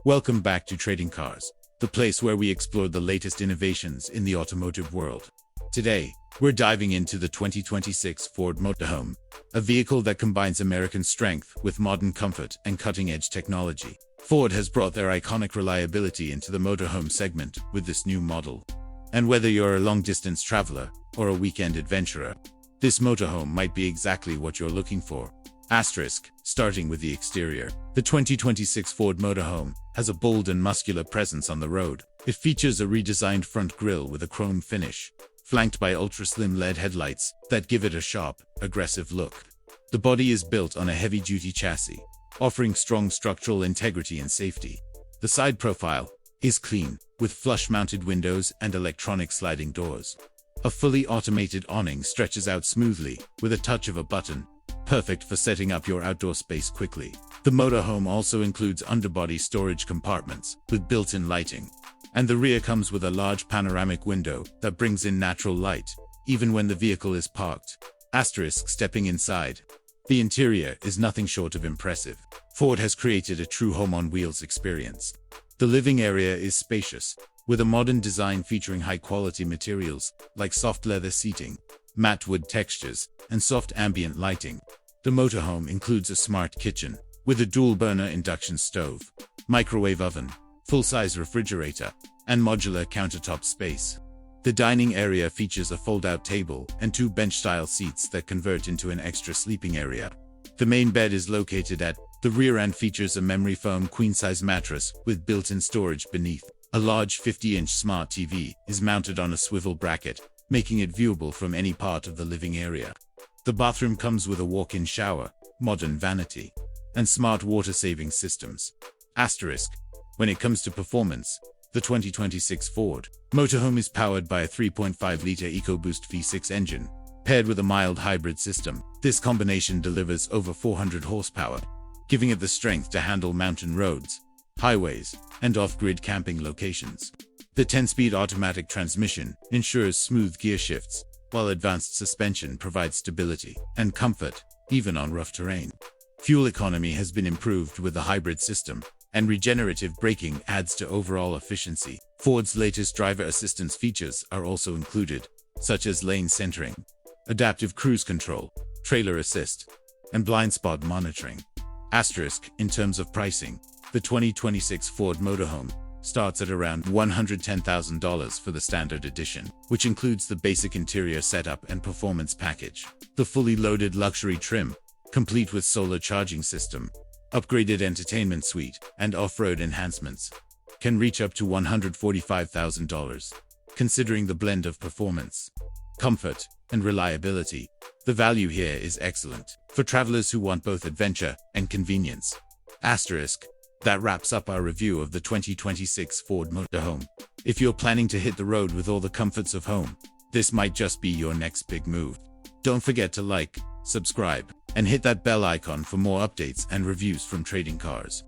Welcome back to Trading Cars, the place where we explore the latest innovations in the automotive world. Today, we're diving into the 2026 Ford MotorHome, a vehicle that combines American strength with modern comfort and cutting-edge technology. Ford has brought their iconic reliability into the motorhome segment with this new model. And whether you're a long-distance traveler or a weekend adventurer, this motorhome might be exactly what you're looking for. Starting with the exterior. The 2026 Ford MotorHome has a bold and muscular presence on the road. It features a redesigned front grille with a chrome finish, flanked by ultra-slim LED headlights that give it a sharp, aggressive look. The body is built on a heavy-duty chassis, offering strong structural integrity and safety. The side profile is clean, with flush-mounted windows and electronic sliding doors. A fully automated awning stretches out smoothly with a touch of a button, perfect for setting up your outdoor space quickly. The motorhome also includes underbody storage compartments with built-in lighting, and the rear comes with a large panoramic window that brings in natural light, even when the vehicle is parked. Stepping inside. The interior is nothing short of impressive. Ford has created a true home on wheels experience. The living area is spacious, with a modern design featuring high-quality materials like soft leather seating, matte wood textures, and soft ambient lighting. The motorhome includes a smart kitchen with a dual-burner induction stove, microwave oven, full-size refrigerator, and modular countertop space. The dining area features a fold-out table and two bench-style seats that convert into an extra sleeping area. The main bed is located at the rear and features a memory foam queen-size mattress with built-in storage beneath. A large 50-inch smart TV is mounted on a swivel bracket, making it viewable from any part of the living area. The bathroom comes with a walk-in shower, modern vanity, and smart water-saving systems. When it comes to performance, the 2026 Ford MotorHome is powered by a 3.5-liter EcoBoost V6 engine, paired with a mild hybrid system. This combination delivers over 400 horsepower, giving it the strength to handle mountain roads, highways, and off-grid camping locations. The 10-speed automatic transmission ensures smooth gear shifts, while advanced suspension provides stability and comfort, even on rough terrain. Fuel economy has been improved with the hybrid system, and regenerative braking adds to overall efficiency. Ford's latest driver assistance features are also included, such as lane centering, adaptive cruise control, trailer assist, and blind spot monitoring. In terms of pricing, the 2026 Ford MotorHome starts at around $110,000 for the standard edition, which includes the basic interior setup and performance package. The fully loaded luxury trim, complete with solar charging system, upgraded entertainment suite, and off-road enhancements, can reach up to $145,000. Considering the blend of performance, comfort, and reliability, the value here is excellent for travelers who want both adventure and convenience. That wraps up our review of the 2026 Ford MotorHome. If you're planning to hit the road with all the comforts of home, this might just be your next big move. Don't forget to like, subscribe, and hit that bell icon for more updates and reviews from Trading Cars.